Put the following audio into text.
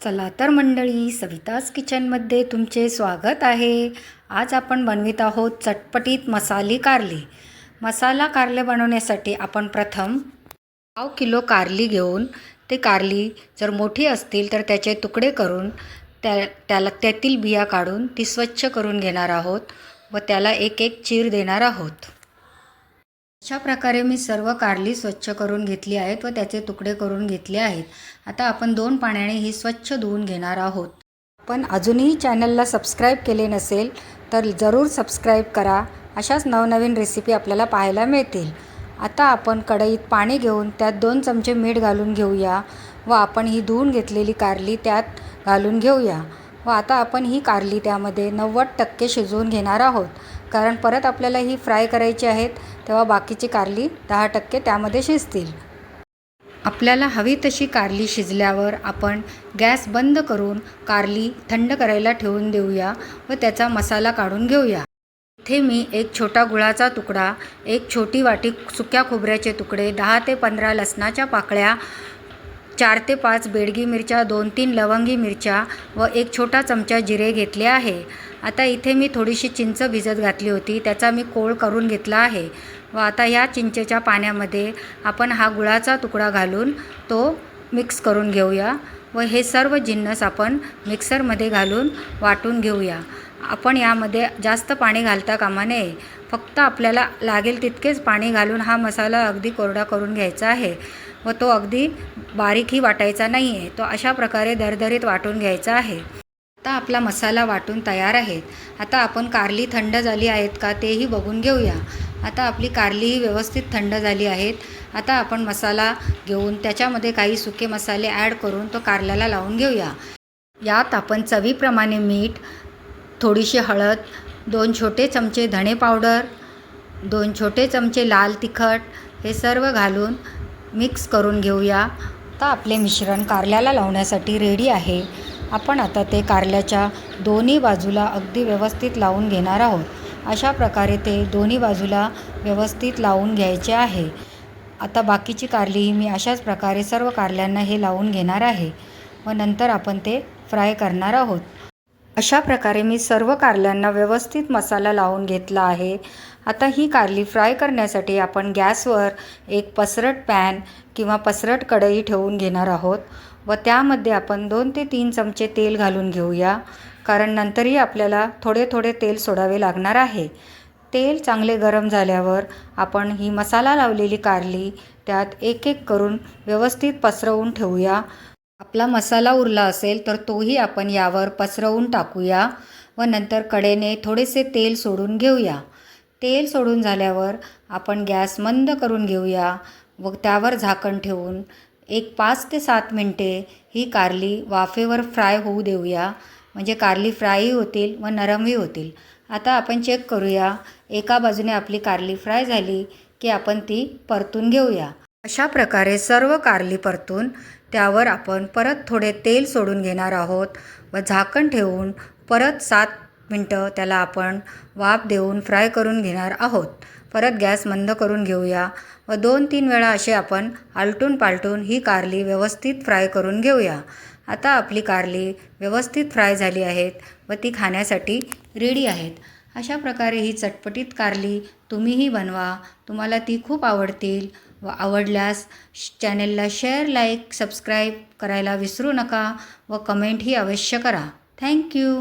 चला तर मंडळी, सविताज किचनमध्ये तुमचे स्वागत आहे. आज आपण बनवित आहोत चटपटीत मसाली कारली. मसाला कारले बनवण्यासाठी आपण प्रथम 1/2 किलो कारली घेऊन ते कारली जर मोठी असतील तर त्याचे तुकडे करून त्यातील बिया काढून ती स्वच्छ करून घेणार आहोत व त्याला एक एक चीर देणार आहोत. अशा प्रकारे मी सर्व कारली स्वच्छ करून घेतली आहेत व त्याचे तुकडे करून घेतले आहेत. आता आपण 2 पाण्याने ही स्वच्छ धुवून घेणार आहोत. पण अजूनही चॅनलला सबस्क्राईब केले नसेल तर जरूर सबस्क्राईब करा. अशाच नवनवीन रेसिपी आपल्याला पाहायला मिळतील. आता आपण कढईत पाणी घेऊन त्यात 2 चमचे मीठ घालून घेऊया व आपण ही धुवून घेतलेली कारली त्यात घालून घेऊया व आता आपण ही कारली त्यामध्ये 90% शिजवून घेणार आहोत. कारण परत आपल्याला ही फ्राय करायची आहेत, तेव्हा बाकीची कारली 10% त्यामध्ये शिजतील. आपल्याला हवी तशी कारली शिजल्यावर आपण गॅस बंद करून कारली थंड करायला ठेवून देऊया व त्याचा मसाला काढून घेऊया. इथे मी एक छोटा गुळाचा तुकडा, एक छोटी वाटी सुक्या खोबऱ्याचे तुकडे, 10 ते 15 लसणाच्या पाकळ्या, 4 ते 5 बेडगी मिरच्या, 2-3 लवंगी मिरच्या व एक छोटा चमचा जिरे घेतले आहे. आता इथे मी थोडीशी चिंच भिजत घातली होती, त्याचा मी कोळ करून घेतला आहे व आता ह्या चिंचेच्या पाण्यामध्ये आपण हा गुळाचा तुकडा घालून तो मिक्स करून घेऊया व हे सर्व जिन्नस आपण मिक्सरमध्ये घालून वाटून घेऊया. आपण यामध्ये जास्त पाणी घालता कामा नये. फक्त आपल्याला लागेल तितकेच पाणी घालून हा मसाला अगदी कोरडा करून घ्यायचा आहे व तो अगदी बारीकही वाटायचा नाही आहे. तो अशा प्रकारे दरदरीत वाटून घ्यायचा आहे. आता आपला मसाला वाटून तयार आहे. आता आपण कारली थंड झाली आहेत का तेही बघून घेऊया. आता आपली कारलीही व्यवस्थित थंड झाली आहेत. आता आपण मसाला घेऊन त्याच्यामध्ये काही सुके मसाले ॲड करून तो कारल्याला लावून घेऊया. यात आपण चवीप्रमाणे मीठ, थोडीशी हळद, 2 छोटे चमचे धणे पावडर, 2 छोटे चमचे लाल तिखट हे सर्व घालून मिक्स करून घेऊया. आता आपले मिश्रण कारल्याला लावण्यासाठी रेडी आहे. आपण आता ते कारल्याच्या दोन्ही बाजूला अगदी व्यवस्थित लावून घेणार आहोत. अशा प्रकारे ते दोन्ही बाजूला व्यवस्थित लावून घ्यायचे आहे. आता बाकीची कारलीही मी अशाच प्रकारे सर्व कारल्यांना हे लावून घेणार आहे व नंतर आपण ते फ्राय करणार आहोत. अशा प्रकारे मी सर्व कारल्यांना व्यवस्थित मसाला लावून घेतला आहे. आता ही कारली फ्राय करण्यासाठी आपण गॅसवर एक पसरट पॅन किंवा पसरट कढई ठेवून घेणार आहोत व त्यामध्ये आपण 2 ते 3 चमचे तेल घालून घेऊया. कारण नंतरही आपल्याला थोडे थोडे तेल सोडावे लागणार आहे. तेल चांगले गरम झाल्यावर आपण ही मसाला लावलेली कारली त्यात एक एक करून व्यवस्थित पसरवून ठेवूया. आपला मसाला उरला असेल तर तोही आपण यावर पसरवून टाकूया व नंतर कढईने थोडेसे तेल सोडून घेऊया. तेल सोडून झाल्यावर आपण गॅस मंद करून घेऊया व त्यावर झाकण ठेवून एक 5 ते 7 मिनटे ही कारली वाफेवर फ्राय होऊ देऊया. म्हणजे कारली फ्रायही होतील व नरमही होतील. आता आपण चेक करूया. एका बाजूने आपली कारली फ्राय झाली की आपण ती परतून घेऊया. अशा प्रकारे सर्व कारली परतून त्यावर आपण परत थोडे तेल सोडून घेणार आहोत व झाकण ठेवून परत 7 मिनटं त्याला आपण वाफ देऊन फ्राय करून घेणार आहोत. परत गॅस मंद करून घेऊया व 2-3 वेळा असे आपण आलटून पालटून ही कारली व्यवस्थित फ्राय करून घेऊया. आता आपली कारली व्यवस्थित फ्राय झाली आहेत व ती खाण्यासाठी रेडी आहेत. अशा प्रकारे ही चटपटीत कारली तुम्हीही बनवा. तुम्हाला ती खूप आवडतील व आवडल्यास चॅनेलला शेअर, लाईक, सबस्क्राईब करायला विसरू नका व कमेंटही अवश्य करा. थँक्यू.